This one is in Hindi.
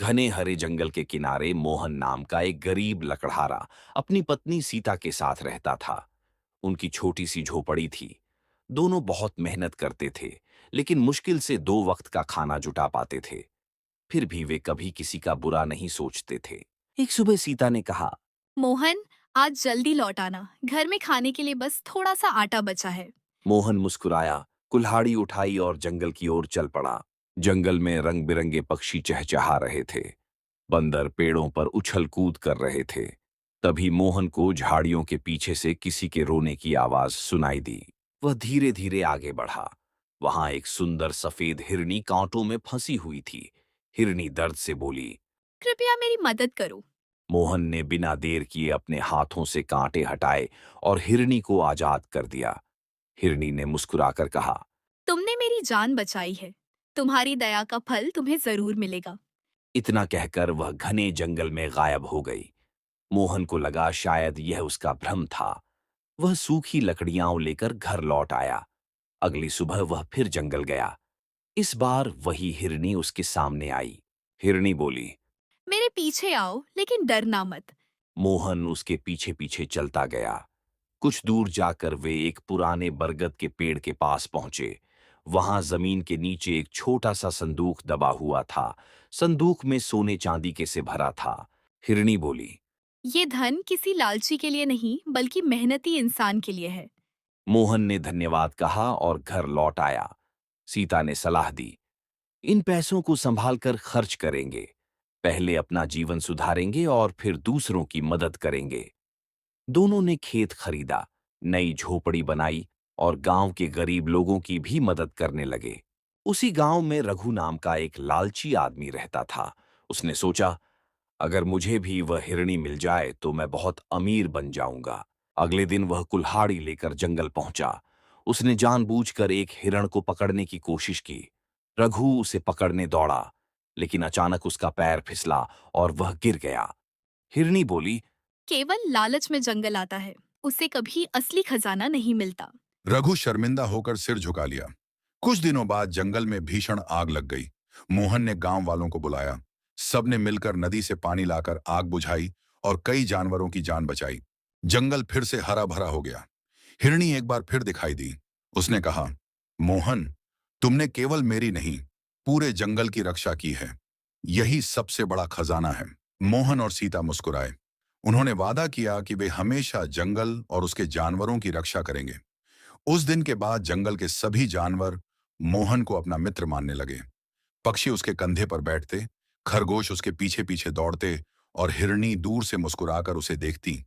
घने हरे जंगल के किनारे मोहन नाम का एक गरीब लकड़हारा अपनी पत्नी सीता के साथ रहता था। उनकी छोटी सी झोपड़ी थी। दोनों बहुत मेहनत करते थे, लेकिन मुश्किल से 2 वक्त का खाना जुटा पाते थे। फिर भी वे कभी किसी का बुरा नहीं सोचते थे। एक सुबह सीता ने कहा, मोहन, आज जल्दी लौट आना। घर में खाने के लिए बस थोड़ा सा आटा बचा है। मोहन मुस्कुराया, कुल्हाड़ी उठाई और जंगल की ओर चल पड़ा। जंगल में रंग बिरंगे पक्षी चहचहा रहे थे। बंदर पेड़ों पर उछल कूद कर रहे थे। तभी मोहन को झाड़ियों के पीछे से किसी के रोने की आवाज सुनाई दी। वह धीरे धीरे आगे बढ़ा। वहां एक सुंदर सफेद हिरनी कांटों में फंसी हुई थी। हिरनी दर्द से बोली। कृपया मेरी मदद करो। मोहन ने बिना देर किए अपने हाथों से कांटे हटाए और हिरनी को आजाद कर दिया। हिरनी ने मुस्कुराकर कहा, तुमने मेरी जान बचाई है। तुम्हारी दया का फल तुम्हें जरूर मिलेगा। इतना कहकर वह घने जंगल में गायब हो गई। मोहन को लगा शायद यह उसका भ्रम था। वह सूखी लकड़ियां लेकर घर लौट आया। अगली सुबह वह फिर जंगल गया। इस बार वही हिरनी उसके सामने आई। हिरनी बोली। मेरे पीछे आओ, लेकिन डरना मत। मोहन उसके पीछे पीछे चलता गया। कुछ दूर जाकर वे एक पुराने बरगद के पेड़ के पास पहुंचे। वहां जमीन के नीचे एक छोटा सा संदूक दबा हुआ था। संदूक में सोने चांदी के से भरा था। हिरनी बोली। ये धन किसी लालची के लिए नहीं, बल्कि मेहनती इंसान के लिए है। मोहन ने धन्यवाद कहा और घर लौट आया। सीता ने सलाह दी, इन पैसों को संभाल कर खर्च करेंगे। पहले अपना जीवन सुधारेंगे और फिर दूसरों की मदद करेंगे। दोनों ने खेत खरीदा, नई झोपड़ी बनाई और गांव के गरीब लोगों की भी मदद करने लगे। उसी गांव में रघु नाम का एक लालची आदमी रहता था। उसने सोचा, अगर मुझे भी वह हिरणी मिल जाए तो मैं बहुत अमीर बन जाऊंगा। अगले दिन वह कुल्हाड़ी लेकर जंगल पहुंचा। उसने जानबूझकर एक हिरण को पकड़ने की कोशिश की। रघु उसे पकड़ने दौड़ा, लेकिन अचानक उसका पैर फिसला और वह गिर गया। हिरणी बोली। केवल लालच में जंगल आता है, उसे कभी असली खजाना नहीं मिलता। रघु शर्मिंदा होकर सिर झुका लिया। कुछ दिनों बाद जंगल में भीषण आग लग गई। मोहन ने गांव वालों को बुलाया। सबने मिलकर नदी से पानी लाकर आग बुझाई और कई जानवरों की जान बचाई। जंगल फिर से हरा भरा हो गया। हिरनी एक बार फिर दिखाई दी। उसने कहा, मोहन, तुमने केवल मेरी नहीं, पूरे जंगल की रक्षा की है। यही सबसे बड़ा खजाना है। मोहन और सीता मुस्कुराए। उन्होंने वादा किया कि वे हमेशा जंगल और उसके जानवरों की रक्षा करेंगे। उस दिन के बाद जंगल के सभी जानवर मोहन को अपना मित्र मानने लगे। पक्षी उसके कंधे पर बैठते, खरगोश उसके पीछे पीछे दौड़ते और हिरनी दूर से मुस्कुराकर उसे देखती।